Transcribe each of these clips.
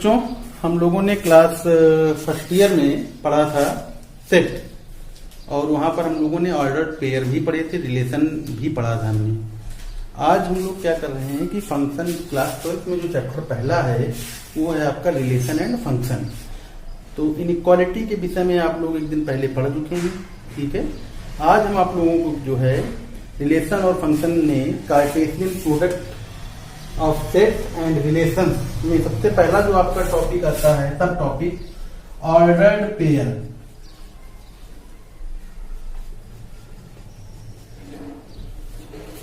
बच्चों, हम लोगों ने क्लास फर्स्ट ईयर में पढ़ा था सेट, और वहां पर हम लोगों ने ऑर्डर्ड पेयर भी पढ़े थे, रिलेशन भी पढ़ा था हमने। आज हम लोग क्या कर रहे हैं कि फंक्शन, क्लास 12 में जो चैप्टर पहला है वो है आपका रिलेशन एंड फंक्शन। तो इनइक्वालिटी के विषय में आप लोग एक दिन पहले पढ़ चुके हैं, ठीक है। आज हम आप लोगों को जो है रिलेशन और फंक्शन में Cartesian product of set and relation में सबसे पहला जो आपका टॉपिक आता है, subtopic ordered pair.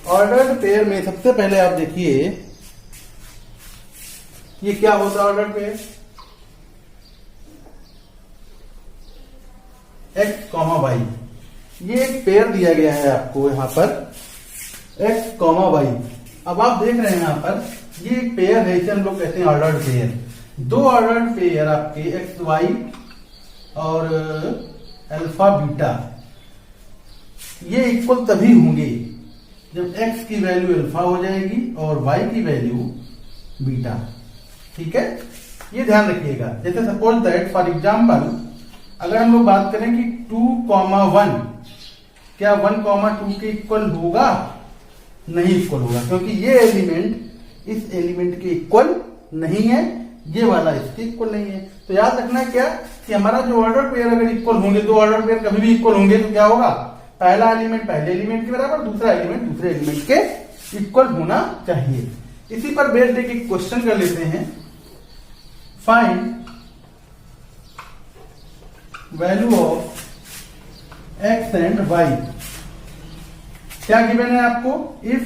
Ordered pair में सबसे पहले आप देखिए ये क्या होता है ordered pair. X comma y, ये एक पेयर दिया गया है आपको यहां पर, एक्स कॉमा वाई। अब आप देख रहे हैं यहां पर ये एक पेयर है, इसे हम लोग कहते हैं ऑर्डर्ड पेयर। दो ऑर्डर्ड पेयर आपके एक्स वाई और अल्फा बीटा, ये इक्वल तभी होंगे जब x की वैल्यू अल्फा हो जाएगी और y की वैल्यू बीटा, ठीक है। ये ध्यान रखिएगा। जैसे सपोज दैट फॉर एग्जाम्पल अगर हम लोग बात करें कि 2,1 क्या 1,2 के इक्वल होगा? नहीं इक्वल होगा, क्योंकि ये एलिमेंट इस एलिमेंट के इक्वल नहीं है, ये वाला इसके इक्वल नहीं है। तो याद रखना क्या कि हमारा जो ऑर्डर पेयर अगर इक्वल होंगे, दो ऑर्डर पेयर कभी भी इक्वल होंगे तो क्या होगा? पहला एलिमेंट पहले एलिमेंट के बराबर, दूसरा एलिमेंट दूसरे एलिमेंट के इक्वल होना चाहिए। इसी पर बेस्ड एक क्वेश्चन कर लेते हैं। Find value of x and y. क्या गिवन है आपको? इफ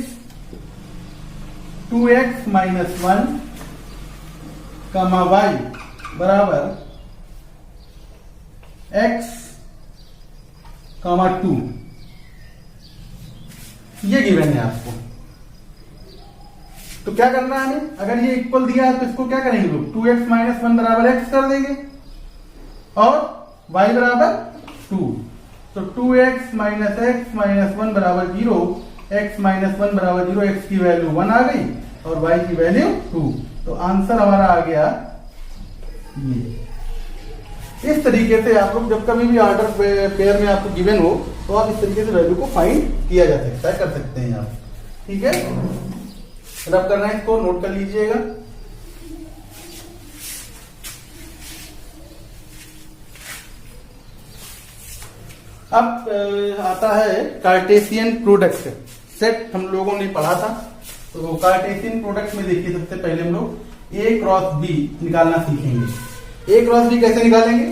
2x - 1 y बराबर x, 2, ये गिवन है आपको। तो क्या करना है हमें? अगर ये इक्वल दिया है तो इसको क्या करेंगे लोग? 2x - 1 बराबर x कर देंगे और y बराबर 2। तो 2x - x - 1 बराबर 0, x - 1 बराबर 0, x की वैल्यू 1 आ गई और y की वैल्यू 2। तो आंसर हमारा आ गया ये। इस तरीके से आप लोग जब कभी भी ऑर्डर पेयर में आपको गिवन हो तो आप इस तरीके से वैल्यू को फाइंड किया जा सकता है, कर सकते हैं आप, ठीक है। रब करना है, इसको नोट कर लीजिएगा। अब आता है कार्टेशियन प्रोडक्ट। सेट हम लोगों ने पढ़ा था, तो कार्टेशियन प्रोडक्ट में देखिए सबसे पहले हम लोग ए क्रॉस बी निकालना सीखेंगे। ए क्रॉस बी कैसे निकालेंगे?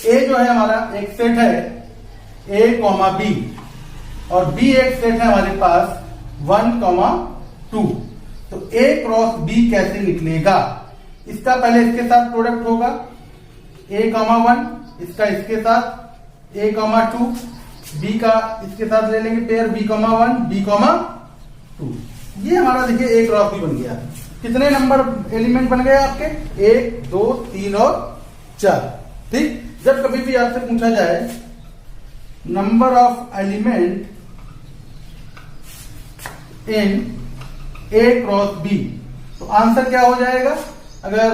ए जो है हमारा एक सेट है ए कॉमा बी, और बी एक सेट है हमारे पास 1,2। तो ए क्रॉस बी कैसे निकलेगा? इसका पहले इसके साथ प्रोडक्ट होगा a,1, इसका इसके साथ a,2, b का इसके साथ ले लेंगे पेयर b,1 b,2। ये हमारा देखिए ए क्रॉस बी बन गया। कितने नंबर एलिमेंट बन गए आपके? 1, 2, 3 और 4, ठीक। जब कभी भी आपसे पूछा जाए number of element in a cross b, तो आंसर क्या हो जाएगा? अगर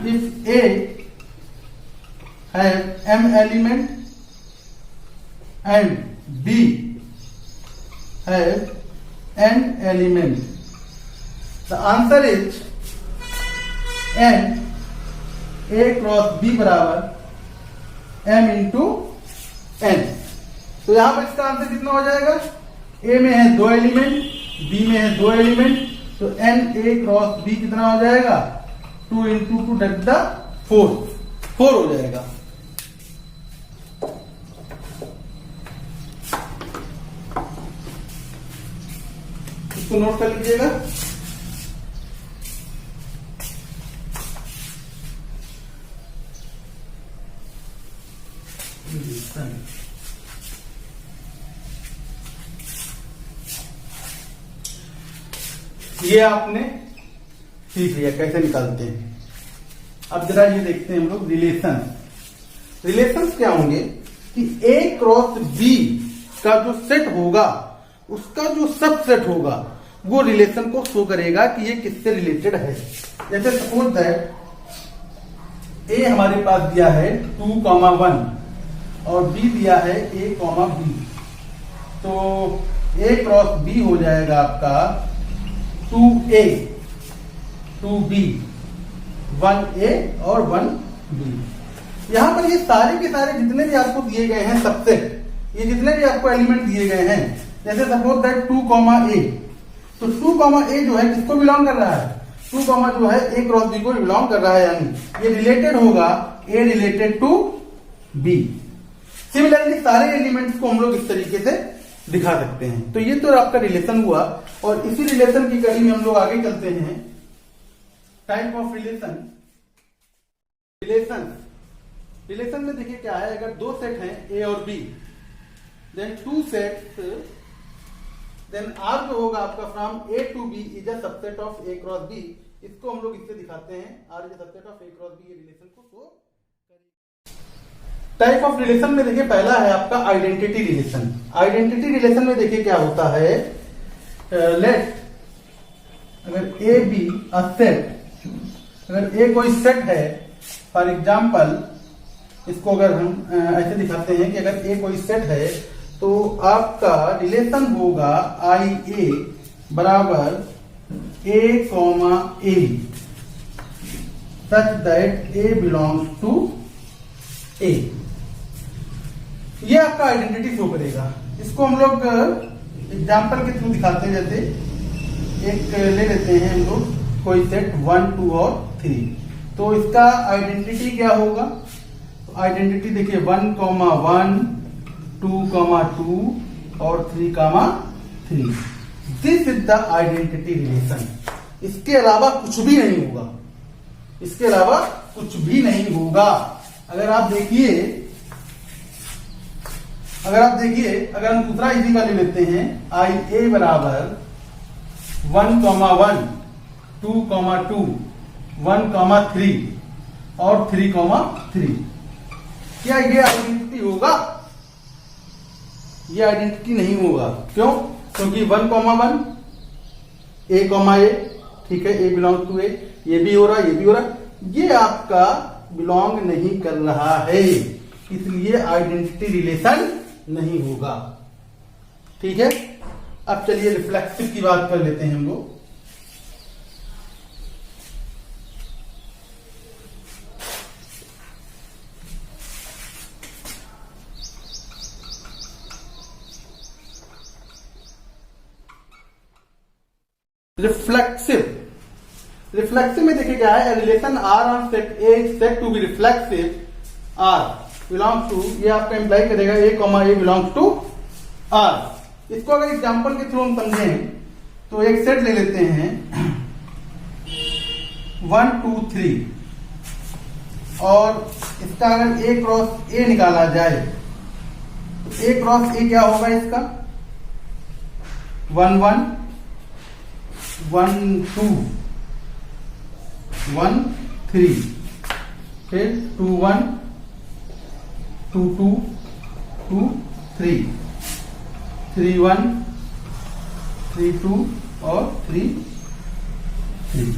इफ ए है m एलिमेंट एंड b है n element, the answer is n a cross b बराबर m इंटू n। तो यहां पर इसका आंसर कितना हो जाएगा? a में है 2 एलिमेंट, b में है 2 एलिमेंट, तो n a क्रॉस b कितना हो जाएगा? 2 इंटू 2 दैट द 4 हो जाएगा। इसको नोट कर लीजिएगा। ये आपने सीख लिया कैसे निकालते हैं। अब जरा ये देखते हैं हम लोग रिलेशन। रिलेशंस क्या होंगे कि ए क्रॉस बी का जो सेट होगा उसका जो सबसेट होगा वो रिलेशन को शो करेगा कि ये किससे रिलेटेड है। जैसे सपोज दैट ए हमारे पास दिया है 2,1 और बी दिया है a,b, तो a क्रॉस b हो जाएगा आपका 2a 2b 1a और 1b। यहां पर ये सारे के सारे जितने भी आपको दिए गए हैं सबसेट, ये जितने भी आपको एलिमेंट दिए गए हैं, जैसे सपोज दैट 2,a, तो 2,a जो है किसको बिलोंग कर रहा है, 2, जो है a क्रॉस b को बिलोंग कर रहा है, यानी ये रिलेटेड होगा a related to b। Similarly सारे एलिमेंट्स को हम लोग इस तरीके से दिखा सकते हैं। तो ये तो आपका रिलेशन हुआ, और इसी रिलेशन की कड़ी में हम लोग आगे चलते हैं। Type of relation. रिलेशन में देखिए क्या है, अगर दो सेट हैं a और b, then two sets, then R जो होगा आपका from A to B is a subset of A cross B। इसको हम लोग इससे दिखाते हैं, R is a subset of A cross B। ये रिलेशन को शो करेगा। टाइप ऑफ रिलेशन में देखिए पहला है आपका आइडेंटिटी रिलेशन। आइडेंटिटी रिलेशन में देखिए क्या होता है, लेट अगर A B अ सेट, अगर A कोई सेट है, फॉर एग्जाम्पल इसको अगर हम ऐसे दिखाते हैं कि अगर A कोई सेट है तो आपका रिलेशन होगा आई ए बराबर a, such that a belongs to a। ये आपका आइडेंटिटी शो करेगा। इसको हम लोग एग्जाम्पल के थ्रू दिखाते हैं। जैसे एक ले लेते हैं हम लोग कोई सेट 1, 2 और 3, तो इसका आइडेंटिटी क्या होगा, तो आइडेंटिटी देखिए 1,1 2,2 और 3,3। This is the identity relation. इसके अलावा कुछ भी नहीं होगा, इसके अलावा कुछ भी नहीं होगा। अगर आप देखिए अगर हम दूसरा इसी का ले लेते हैं, आई ए बराबर 1,1 2,2 1,3 और 3,3, क्या ये आइडेंटिटी होगा? ये आइडेंटिटी नहीं होगा। क्यों? क्योंकि 1,1 a, ठीक है, a बिलोंग टू a, ये भी हो रहा, ये भी हो रहा, ये आपका बिलोंग नहीं कर रहा है, इसलिए आइडेंटिटी रिलेशन नहीं होगा। ठीक है, अब चलिए रिफ्लेक्सिव की बात कर लेते हैं हम लोग। रिफ्लेक्सिव में देखिए क्या है, relation R on set A set to B reflexive R belongs to, ये आपका इंप्लाई करेगा a, बिलोंग्स टू आर। इसको अगर एग्जांपल के थ्रू हम समझें तो एक सेट ले लेते हैं 1, 2, 3, और इसका अगर a क्रॉस a निकाला जाए तो a क्रॉस a क्या होगा इसका, 1, 1 1, 2 1, 3, फिर 2, 1 2, 2 2, 3 3, 1 3, 2 और 3, 3।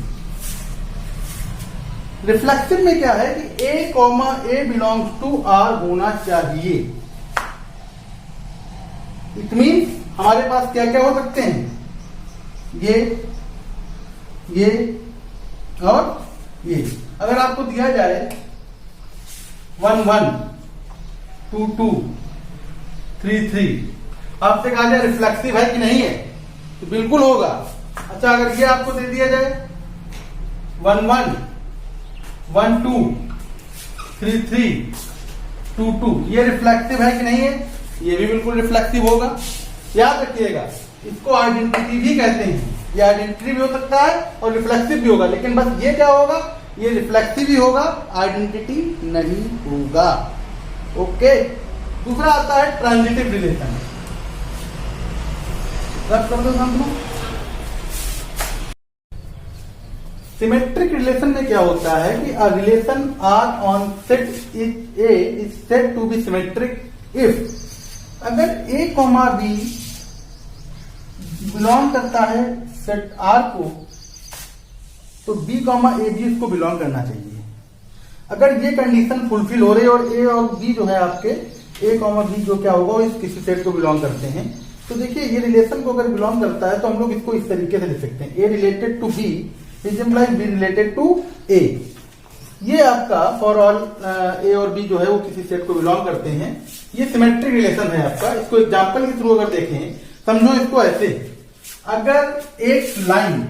रिफ्लेक्सिव में क्या है कि a, बिलोंग्स टू आर होना चाहिए। इट मीन्स हमारे पास क्या क्या हो सकते हैं, ये और ये। अगर आपको दिया जाए 1, 1 2, 2 3, 3, आपसे कहा जाए रिफ्लेक्सिव है कि नहीं है, तो बिल्कुल होगा। अच्छा, अगर ये आपको दे दिया जाए 1, 1 1, 2 3, 3 2, 2, ये रिफ्लेक्सिव है कि नहीं है, ये भी बिल्कुल रिफ्लेक्सिव होगा। याद रखिएगा, इसको आइडेंटिटी भी कहते हैं। ये आइडेंटिटी भी हो सकता है और रिफ्लेक्सिव भी होगा, लेकिन बस ये क्या होगा, ये रिफ्लेक्सिव ही होगा, आइडेंटिटी नहीं होगा। ओके, दूसरा आता है ट्रांजिटिव रिलेशन। रब कर दो समझो। सिमेट्रिक रिलेशन में क्या होता है कि a relation R on set is said to be symmetric if अगर a, b बिलोंग करता है सेट R को, तो b, a भी इसको बिलोंग करना चाहिए। अगर ये कंडीशन फुलफिल हो रही है और ए और बी जो है आपके ए कॉमा बी जो क्या होगा वो इस किसी सेट को बिलोंग करते हैं, तो देखिए ये रिलेशन को अगर बिलोंग करता है तो हम लोग इसको इस तरीके से लिख सकते हैं, A related to B is implies B related to A. ये आपका फॉर ऑल ए और बी जो है वो किसी सेट को बिलोंग करते हैं, ये सिमेट्रिक रिलेशन है आपका। इसको एग्जांपल के थ्रू अगर देखें, समझो इसको ऐसे, अगर एक लाइन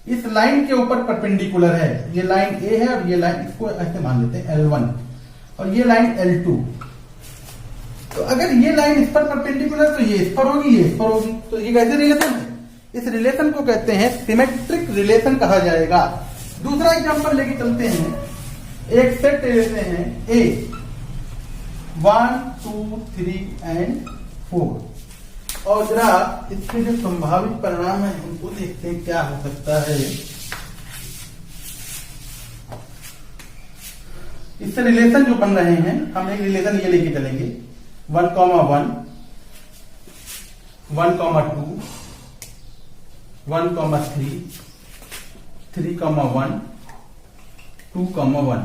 इस लाइन के ऊपर परपेंडिकुलर है, ये लाइन ए है और ये लाइन, इसको ऐसे मान लेते हैं L1 और ये लाइन L2, तो अगर ये लाइन इस पर परपेंडिकुलर तो ये इस पर होगी, ये इस पर होगी, तो ये कैसे रिलेशन है? इस रिलेशन को कहते हैं सिमेट्रिक रिलेशन कहा जाएगा। दूसरा एग्जांपल लेके चलते हैं, एक सेट लेते हैं ए 1 2 3 एंड 4 और जरा इसके जो संभावित परिणाम है उनको देखते हैं क्या हो सकता है। इससे रिलेशन जो बन रहे हैं, हम एक रिलेशन ये लेके चलेंगे 1, 1, 1, 2, 1, 3, 3, 1, 2, 1।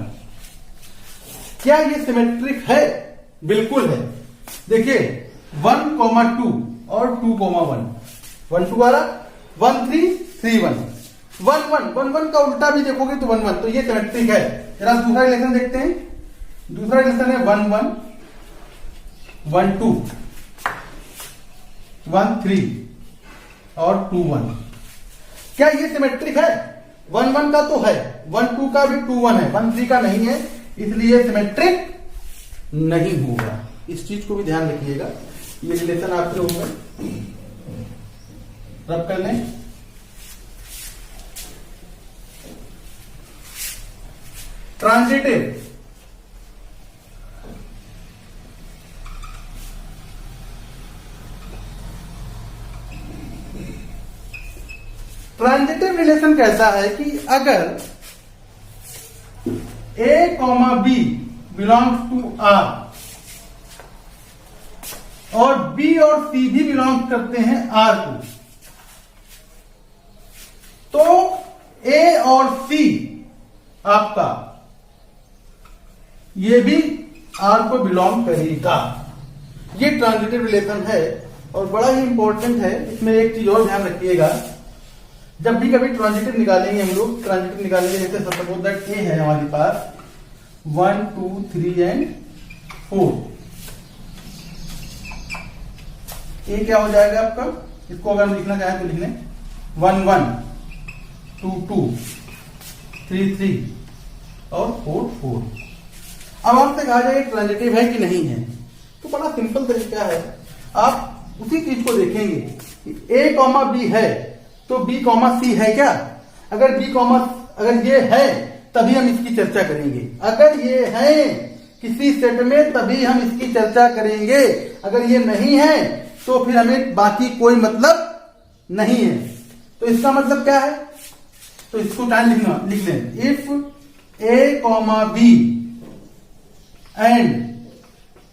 क्या ये सिमेट्रिक है? बिल्कुल है। देखिए 1, 2 और 2, 1, 1 2 वाला 1 3 3 1 1 1 1 का उल्टा भी देखोगे तो 1 1, तो ये सिमेट्रिक है। जरा दूसरा रिलेशन देखते हैं। दूसरा रिलेशन है 1 1 1 2 1 3 और 2 1। क्या ये सिमेट्रिक है? 1 1 का तो है, 1 2 का भी 2 1 है, 1 3 का नहीं है, इसलिए सिमेट्रिक नहीं होगा। इस चीज को भी ध्यान रखिएगा। ये रिलेशन आपके होगा, रब कर लें। ट्रांजिटिव, ट्रांजिटिव रिलेशन कैसा है कि अगर A comma B belongs to R और बी और सी भी बिलोंग करते हैं आर को, तो ए और सी आपका ये भी आर को बिलोंग करेगा। ये ट्रांजिटिव रिलेशन है और बड़ा ही इंपॉर्टेंट है। इसमें एक चीज और ध्यान रखिएगा, जब भी कभी ट्रांजिटिव निकालेंगे हम लोग, ट्रांजिटिव निकालेंगे जैसे सपोज दैट ए है हमारे पास 1 2 3 एंड 4, ये क्या हो जाएगा आपका? इसको अगर हम लिखना चाहें तो लिख लें 1 1 2 2 3 3 और 4 4। अब आपसे कहा जाए ट्रांजिटिव है कि नहीं है, तो बड़ा सिंपल तरीका है। आप उसी चीज को देखेंगे, ए कॉमा बी है तो बी कॉमा सी है क्या? अगर बी कॉमा अगर ये है तभी हम इसकी चर्चा करेंगे, अगर ये है किसी सेट में तभी हम इसकी चर्चा करेंगे, अगर ये नहीं है तो फिर हमें बाकी कोई मतलब नहीं है। तो इसका मतलब क्या है? तो इसको टाइम लिख लें, if A comma B and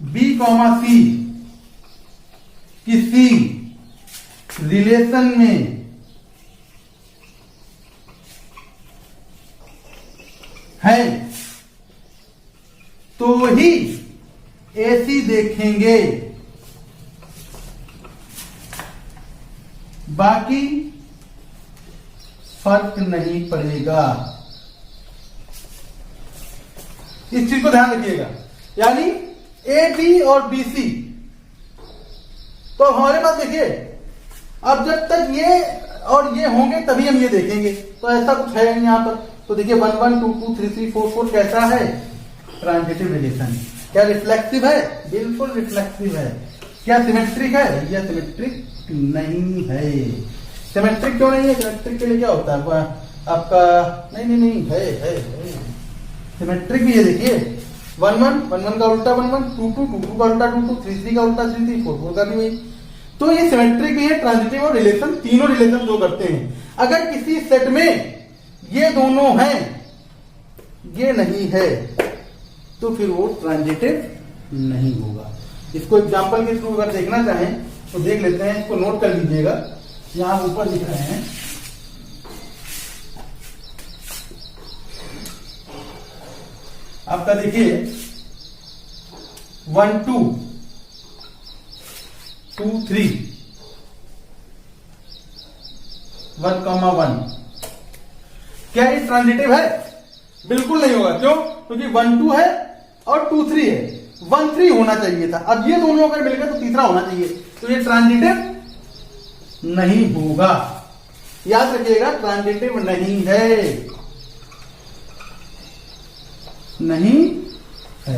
B comma C किसी रिलेशन में है तो ही ऐसी देखेंगे, बाकी फर्क नहीं पड़ेगा। इस चीज को ध्यान रखिएगा। यानी ए बी और बी सी, तो हमारे पास देखिए अब जब तक ये और ये होंगे तभी हम ये देखेंगे, तो ऐसा कुछ है नहीं यहां पर। तो देखिए 1 1 2 2 3 3 4 4 कैसा है? Transitive relation. क्या रिफ्लेक्सिव है? बिल्कुल रिफ्लेक्सिव है। क्या सिमेट्रिक है? यह सिमेट्रिक नहीं है। सिमेट्रिक क्यों नहीं है? सिमेट्रिक के लिए क्या होता है आपका? नहीं है। सिमेट्रिक भी है, देखिए 1 1 का उल्टा 1 1, 2 2 2 2 का उल्टा 2 2, 3 3 का उल्टा 3 3, 4 4 का भी वही। तो ये सिमेट्रिक भी है, ट्रांजिटिव और रिलेशन, तीनों रिलेशन जो करते हैं। अगर किसी सेट में ये दोनों हैं, ये नहीं है, तो फिर वो ट्रांजिटिव नहीं होगा। इसको एग्जांपल के थ्रू अगर देखना चाहें तो देख लेते हैं। इसको नोट कर लीजिएगा, यहां ऊपर लिख रहे हैं। आपका देखिए 1 2 2 3 1,1। क्या ये ट्रांजिटिव है? बिल्कुल नहीं होगा। क्यों? क्योंकि 1 2 है और 2 3 है। 1 3 होना चाहिए था। अब ये दोनों अगर मिल गए तो तीसरा होना चाहिए, तो ये ट्रांजिटिव नहीं होगा। याद रखिएगा, ट्रांजिटिव नहीं है, नहीं है।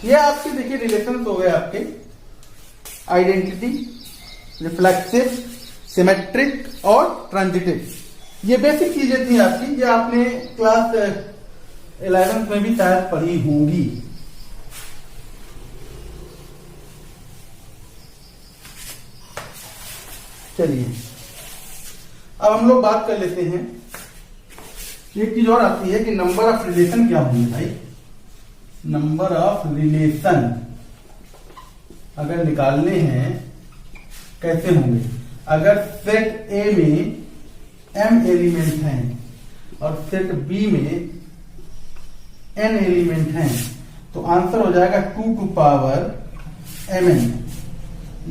ये आपके देखिए रिलेशन हो गए आपके आइडेंटिटी, रिफ्लेक्सिव, सिमेट्रिक और ट्रांजिटिव। ये बेसिक चीजें थी आपकी, ये आपने क्लास 11th में भी शायद पढ़ी होंगी। चलिए अब हम लोग बात कर लेते हैं, एक चीज और आती है कि नंबर ऑफ रिलेशन क्या होंगे भाई। नंबर ऑफ रिलेशन अगर निकालने हैं कैसे होंगे? अगर सेट ए में m एलिमेंट हैं और सेट बी में n एलिमेंट हैं, तो आंसर हो जाएगा 2 to power mn।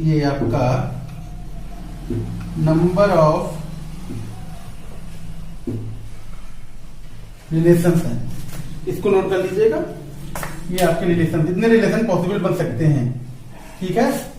ये आपका नंबर ऑफ रिलेशन है। इसको नोट कर लीजिएगा, ये आपके रिलेशन, कितने रिलेशन पॉसिबल बन सकते हैं। ठीक है।